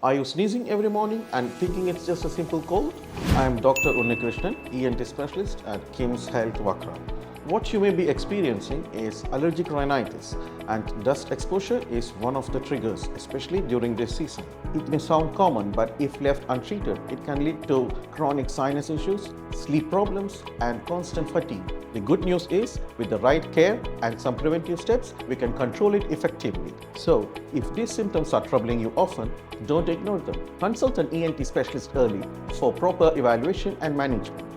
Are you sneezing every morning and thinking it's just a simple cold? I am Dr. Unnikrishnan, ENT Specialist at KIMSHEALTH Wakra. What you may be experiencing is allergic rhinitis, and dust exposure is one of the triggers, especially during this season. It may sound common, but if left untreated, it can lead to chronic sinus issues, sleep problems, and constant fatigue. The good news is, with the right care and some preventive steps, we can control it effectively. So, if these symptoms are troubling you often, don't ignore them. Consult an ENT specialist early for proper evaluation and management.